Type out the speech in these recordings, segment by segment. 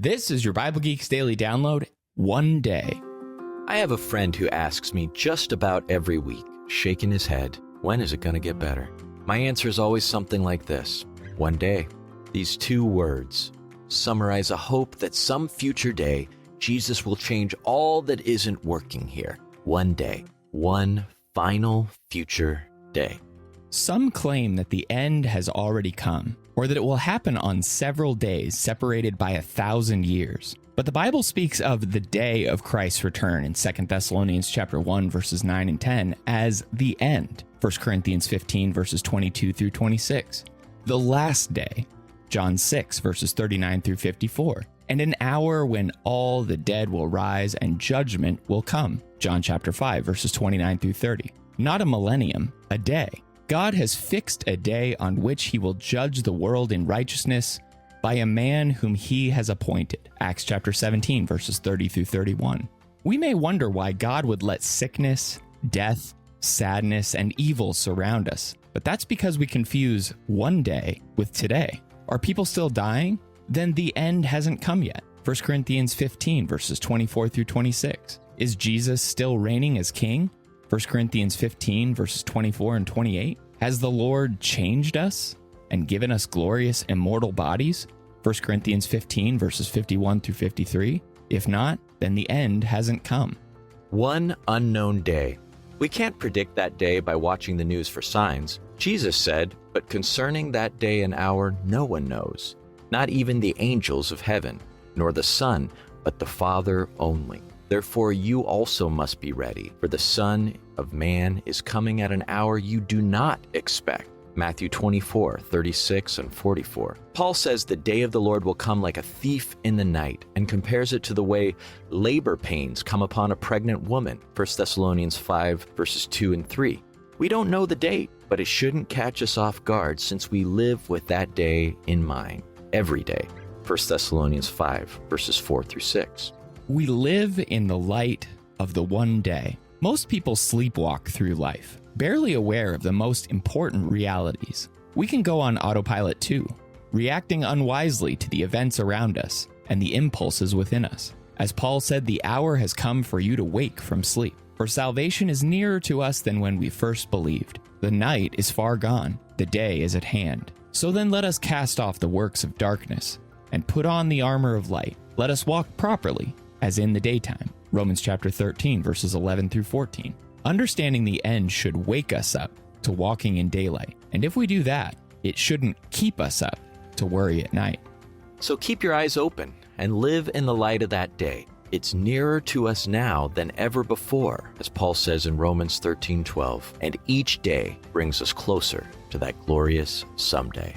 This is your Bible Geeks Daily Download, one day. I have a friend who asks me just about every week, shaking his head, when is it going to get better? My answer is always something like this: one day. These two words summarize a hope that some future day, Jesus will change all that isn't working here. One day. One final future day. Some claim that the end has already come, or that it will happen on several days separated by 1,000 years. But the Bible speaks of the day of Christ's return in 2 Thessalonians chapter 1, verses 9 and 10 as the end, 1 Corinthians 15, verses 22 through 26. The last day, John 6, verses 39 through 54. And an hour when all the dead will rise and judgment will come, John chapter 5, verses 29 through 30. Not a millennium, a day. God has fixed a day on which he will judge the world in righteousness by a man whom he has appointed. Acts chapter 17, verses 30 through 31. We may wonder why God would let sickness, death, sadness, and evil surround us, but that's because we confuse one day with today. Are people still dying? Then the end hasn't come yet. 1 Corinthians 15, verses 24 through 26. Is Jesus still reigning as king? 1 Corinthians 15, verses 24 and 28. Has the Lord changed us and given us glorious immortal bodies? 1 Corinthians 15, verses 51 through 53. If not, then the end hasn't come. One unknown day. We can't predict that day by watching the news for signs. Jesus said, "But concerning that day and hour, no one knows, not even the angels of heaven, nor the Son, but the Father only. Therefore you also must be ready, for the Son of Man is coming at an hour you do not expect." Matthew 24, 36 and 44. Paul says the day of the Lord will come like a thief in the night, and compares it to the way labor pains come upon a pregnant woman. 1 Thessalonians 5, verses 2 and 3. We don't know the date, but it shouldn't catch us off guard since we live with that day in mind every day. 1 Thessalonians 5, verses 4 through 6. We live in the light of the one day. Most people sleepwalk through life, barely aware of the most important realities. We can go on autopilot too, reacting unwisely to the events around us and the impulses within us. As Paul said, the hour has come for you to wake from sleep, for salvation is nearer to us than when we first believed. The night is far gone, the day is at hand. So then let us cast off the works of darkness and put on the armor of light. Let us walk properly, as in the daytime. Romans chapter 13, verses 11 through 14. Understanding the end should wake us up to walking in daylight. And if we do that, it shouldn't keep us up to worry at night. So keep your eyes open and live in the light of that day. It's nearer to us now than ever before, as Paul says in Romans 13:12. And each day brings us closer to that glorious someday.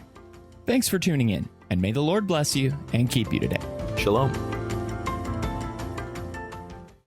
Thanks for tuning in, and may the Lord bless you and keep you today. Shalom.